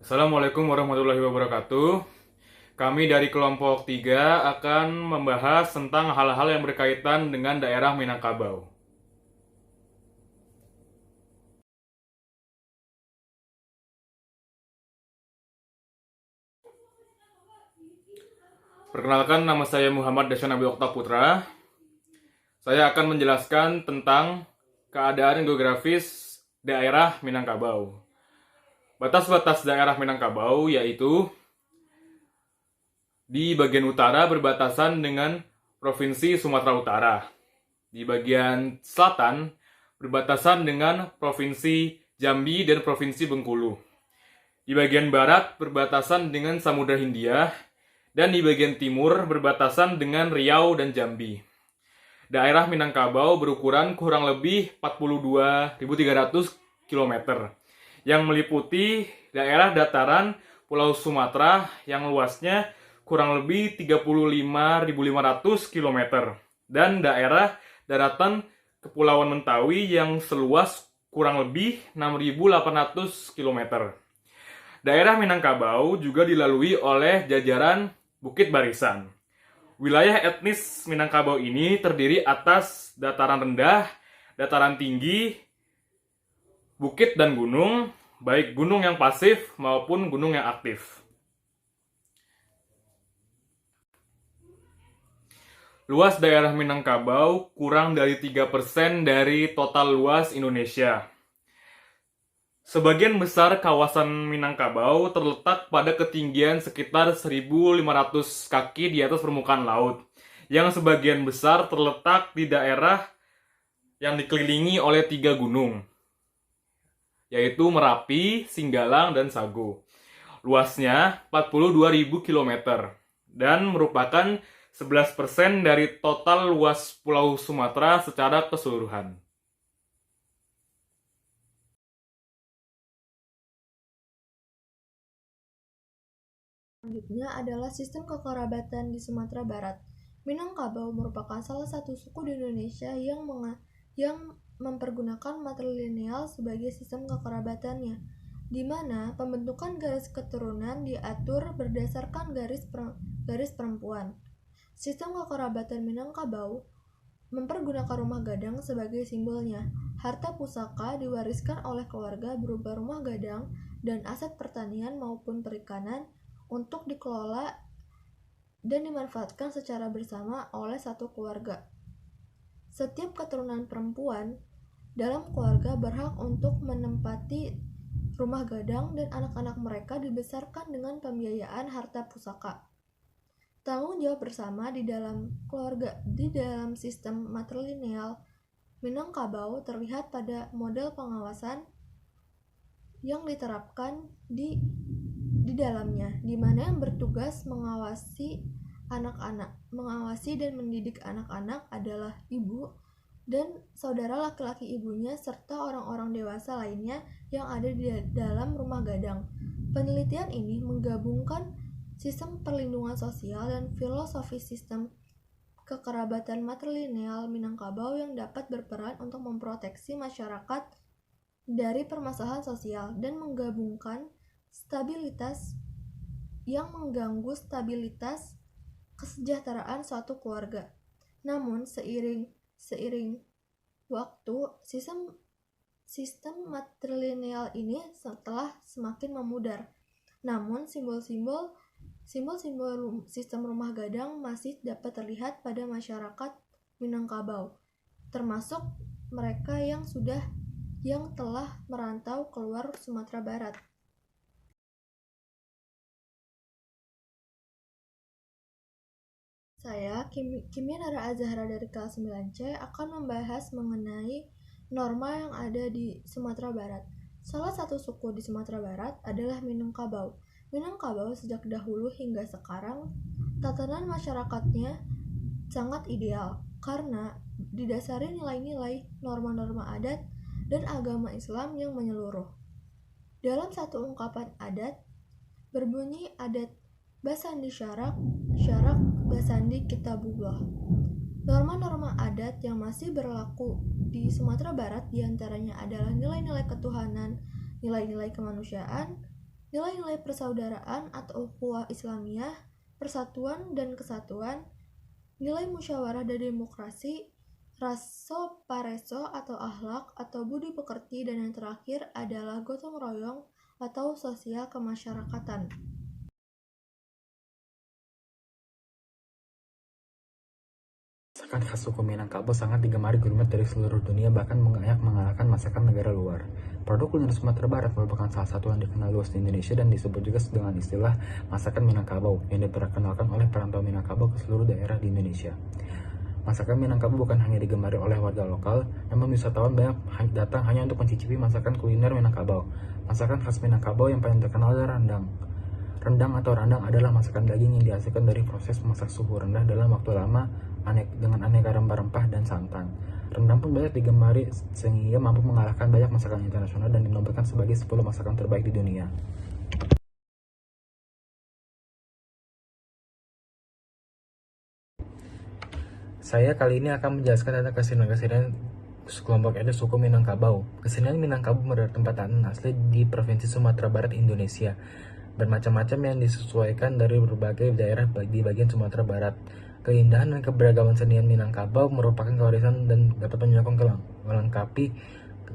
Assalamualaikum warahmatullahi wabarakatuh. Kami dari kelompok 3 akan membahas tentang hal-hal yang berkaitan dengan daerah Minangkabau. Perkenalkan, nama saya Muhammad Dasyan Nabil Okta Putra. Saya akan menjelaskan tentang keadaan geografis daerah Minangkabau. Batas-batas daerah Minangkabau yaitu di bagian utara berbatasan dengan Provinsi Sumatera Utara. Di bagian selatan berbatasan dengan Provinsi Jambi dan Provinsi Bengkulu. Di bagian barat berbatasan dengan Samudra Hindia, dan di bagian timur berbatasan dengan Riau dan Jambi. Daerah Minangkabau berukuran kurang lebih 42.300 km, yang meliputi daerah dataran Pulau Sumatera yang luasnya kurang lebih 35.500 km, dan daerah daratan Kepulauan Mentawai yang seluas kurang lebih 6.800 km. Daerah Minangkabau juga dilalui oleh jajaran Bukit Barisan. Wilayah etnis Minangkabau ini terdiri atas dataran rendah, dataran tinggi, bukit dan gunung, baik gunung yang pasif maupun gunung yang aktif. Luas daerah Minangkabau kurang dari 3% dari total luas Indonesia. Sebagian besar kawasan Minangkabau terletak pada ketinggian sekitar 1.500 kaki di atas permukaan laut, yang sebagian besar terletak di daerah yang dikelilingi oleh 3 gunung, yaitu Merapi, Singgalang, dan Sago. Luasnya 42.000 km dan merupakan 11% dari total luas Pulau Sumatera secara keseluruhan. Selanjutnya adalah sistem kekerabatan di Sumatera Barat. Minangkabau merupakan salah satu suku di Indonesia yang mempergunakan matrilineal sebagai sistem kekerabatannya, di mana pembentukan garis keturunan diatur berdasarkan garis perempuan. Sistem kekerabatan Minangkabau mempergunakan rumah gadang sebagai simbolnya. Harta pusaka diwariskan oleh keluarga berupa rumah gadang dan aset pertanian maupun perikanan untuk dikelola dan dimanfaatkan secara bersama oleh satu keluarga. Setiap keturunan perempuan dalam keluarga berhak untuk menempati rumah gadang dan anak-anak mereka dibesarkan dengan pembiayaan harta pusaka. Tanggung jawab bersama di dalam keluarga di dalam sistem matrilineal Minangkabau terlihat pada model pengawasan yang diterapkan di dalamnya, di mana yang bertugas mengawasi dan mendidik anak-anak adalah ibu dan saudara laki-laki ibunya serta orang-orang dewasa lainnya yang ada di dalam rumah gadang. Penelitian ini menggabungkan sistem perlindungan sosial dan filosofi sistem kekerabatan matrilineal Minangkabau yang dapat berperan untuk memproteksi masyarakat dari permasalahan sosial dan menggabungkan stabilitas yang mengganggu stabilitas kesejahteraan suatu keluarga. Namun seiring waktu, sistem matrilineal ini telah semakin memudar. Namun simbol-simbol sistem rumah gadang masih dapat terlihat pada masyarakat Minangkabau, termasuk mereka yang telah merantau keluar Sumatera Barat. Saya, Kimia Nara Azahra dari kelas 9C, akan membahas mengenai norma yang ada di Sumatera Barat. Salah satu suku di Sumatera Barat adalah Minangkabau. Minangkabau sejak dahulu hingga sekarang, tatanan masyarakatnya sangat ideal karena didasari nilai-nilai, norma-norma adat, dan agama Islam yang menyeluruh. Dalam satu ungkapan adat, berbunyi adat Basandi syarak Basandi Kitabullah. Norma-norma adat yang masih berlaku di Sumatera Barat diantaranya adalah nilai-nilai ketuhanan, nilai-nilai kemanusiaan, nilai-nilai persaudaraan atau ukhuwah Islamiyah, persatuan dan kesatuan, nilai musyawarah dan demokrasi, raso pareso atau akhlak atau budi pekerti, dan yang terakhir adalah gotong royong atau sosial kemasyarakatan. Masakan khas suku Minangkabau sangat digemari gurmet dari seluruh dunia, bahkan mengalahkan masakan negara luar. Produk kuliner Sumatera Barat merupakan salah satu yang dikenal luas di Indonesia dan disebut juga dengan istilah masakan Minangkabau yang diperkenalkan oleh perantau Minangkabau ke seluruh daerah di Indonesia. Masakan Minangkabau bukan hanya digemari oleh warga lokal, namun wisatawan banyak datang hanya untuk mencicipi masakan kuliner Minangkabau. Masakan khas Minangkabau yang paling terkenal adalah rendang. Rendang atau randang adalah masakan daging yang dihasilkan dari proses memasak suhu rendah dalam waktu lama dengan aneka rempah-rempah dan santan. Rendang pun banyak digemari sehingga mampu mengalahkan banyak masakan internasional dan dinobatkan sebagai 10 masakan terbaik di dunia. Saya kali ini akan menjelaskan tentang kesenian-kesenian kelompok etnis suku Minangkabau. Kesenian Minangkabau bertempat asli di Provinsi Sumatera Barat, Indonesia. Bermacam-macam yang disesuaikan dari berbagai daerah di bagian Sumatera Barat. Keindahan dan keberagaman senian Minangkabau merupakan kewarisan dan dapat menyokong melengkapi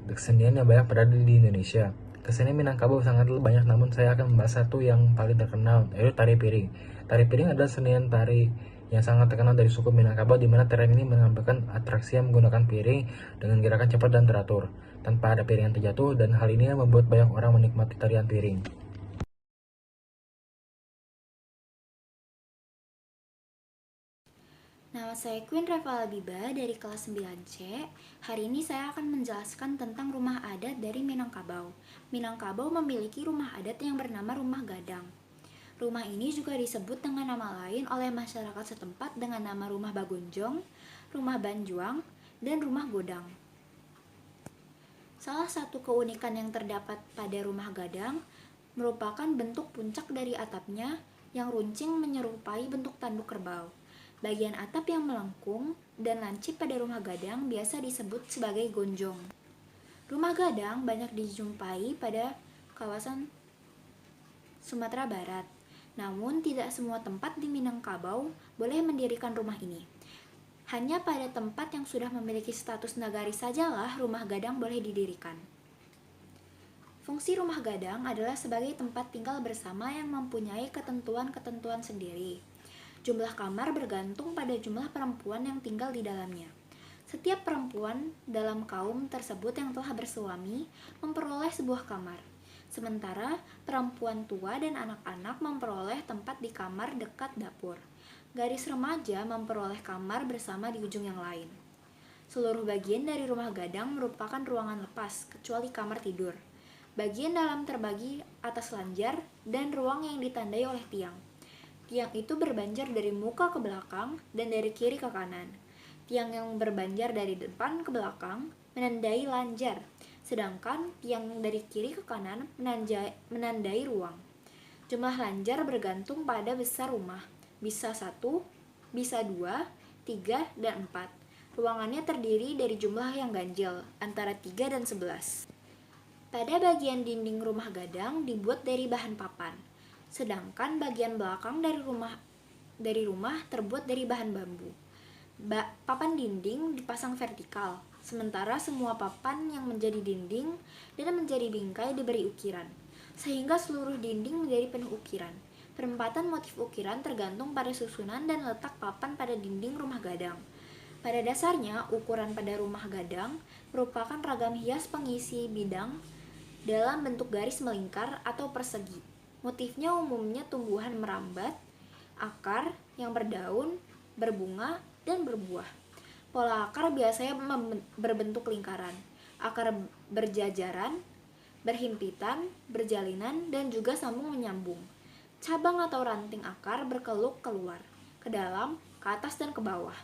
kesenian yang banyak berada di Indonesia. Kesenian Minangkabau sangat banyak, namun saya akan membahas satu yang paling terkenal, yaitu tari piring. Tari piring adalah senian tari yang sangat terkenal dari suku Minangkabau, di mana tarian ini menampilkan atraksi yang menggunakan piring dengan gerakan cepat dan teratur, tanpa ada piring yang terjatuh, dan hal ini membuat banyak orang menikmati tarian piring. Nama saya Queen Reva Labiba dari kelas 9C. Hari ini saya akan menjelaskan tentang rumah adat dari Minangkabau. Minangkabau memiliki rumah adat yang bernama Rumah Gadang. Rumah ini juga disebut dengan nama lain oleh masyarakat setempat dengan nama Rumah Bagonjong, Rumah Banjuang, dan Rumah Godang. Salah satu keunikan yang terdapat pada Rumah Gadang merupakan bentuk puncak dari atapnya yang runcing menyerupai bentuk tanduk kerbau. Bagian atap yang melengkung dan lancip pada Rumah Gadang biasa disebut sebagai gonjong. Rumah Gadang banyak dijumpai pada kawasan Sumatera Barat. Namun tidak semua tempat di Minangkabau boleh mendirikan rumah ini. Hanya pada tempat yang sudah memiliki status nagari sajalah Rumah Gadang boleh didirikan. Fungsi Rumah Gadang adalah sebagai tempat tinggal bersama yang mempunyai ketentuan-ketentuan sendiri. Jumlah kamar bergantung pada jumlah perempuan yang tinggal di dalamnya. Setiap perempuan dalam kaum tersebut yang telah bersuami memperoleh sebuah kamar. Sementara perempuan tua dan anak-anak memperoleh tempat di kamar dekat dapur. Gadis remaja memperoleh kamar bersama di ujung yang lain. Seluruh bagian dari Rumah Gadang merupakan ruangan lepas, kecuali kamar tidur. Bagian dalam terbagi atas lanjar dan ruang yang ditandai oleh tiang. Tiang itu berbanjar dari muka ke belakang dan dari kiri ke kanan. Tiang yang berbanjar dari depan ke belakang menandai lanjar, sedangkan tiang dari kiri ke kanan menandai ruang. Jumlah lanjar bergantung pada besar rumah, bisa 1, bisa 2, 3, dan 4. Ruangannya terdiri dari jumlah yang ganjil, antara 3 dan 11. Pada bagian dinding Rumah Gadang dibuat dari bahan papan. Sedangkan bagian belakang dari rumah terbuat dari bahan bambu. Papan dinding dipasang vertikal, sementara semua papan yang menjadi dinding dan menjadi bingkai diberi ukiran, sehingga seluruh dinding menjadi penuh ukiran. Perempatan motif ukiran tergantung pada susunan dan letak papan pada dinding Rumah Gadang. Pada dasarnya, ukuran pada Rumah Gadang merupakan ragam hias pengisi bidang dalam bentuk garis melingkar atau persegi. Motifnya umumnya tumbuhan merambat, akar yang berdaun, berbunga, dan berbuah. Pola akar biasanya berbentuk lingkaran, akar berjajaran, berhimpitan, berjalinan, dan juga sambung menyambung. Cabang atau ranting akar berkeluk keluar, ke dalam, ke atas, dan ke bawah.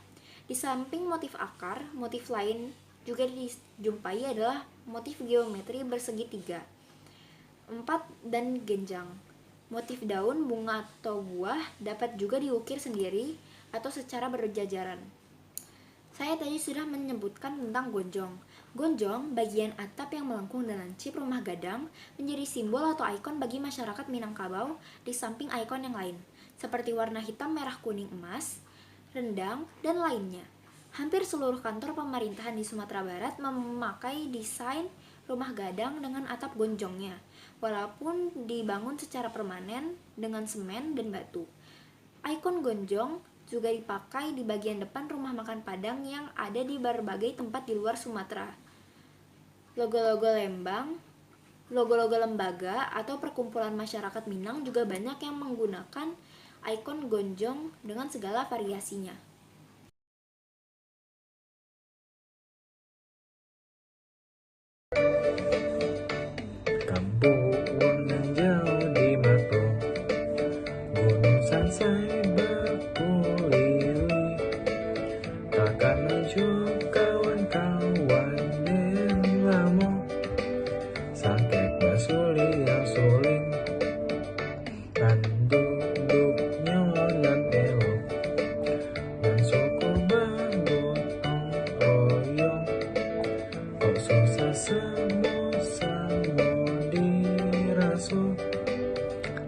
Di samping motif akar, motif lain juga dijumpai adalah motif geometri bersegi 3, 4, dan genjang. Motif daun, bunga, atau buah dapat juga diukir sendiri atau secara berjajaran. Saya tadi sudah menyebutkan tentang gonjong. Gonjong, bagian atap yang melengkung dan lancip rumah gadang, menjadi simbol atau ikon bagi masyarakat Minangkabau di samping ikon yang lain, seperti warna hitam, merah, kuning, emas, rendang, dan lainnya. Hampir seluruh kantor pemerintahan di Sumatera Barat memakai desain rumah gadang dengan atap gonjongnya, walaupun dibangun secara permanen dengan semen dan batu. Ikon gonjong juga dipakai di bagian depan rumah makan Padang yang ada di berbagai tempat di luar Sumatera. Logo-logo lembaga atau perkumpulan masyarakat Minang juga banyak yang menggunakan ikon gonjong dengan segala variasinya. Kampung nan jauh di mata, gunung sansai berpuri-uri, takkan maju kawan-kawan yang lama, sakit basuli yang suling, dan duduknya nan elok, dan suku bergotong royong, kok susah sama-sama dirasuh,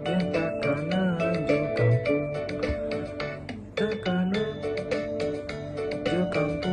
yang takkan maju kampung, takkan maju kampung.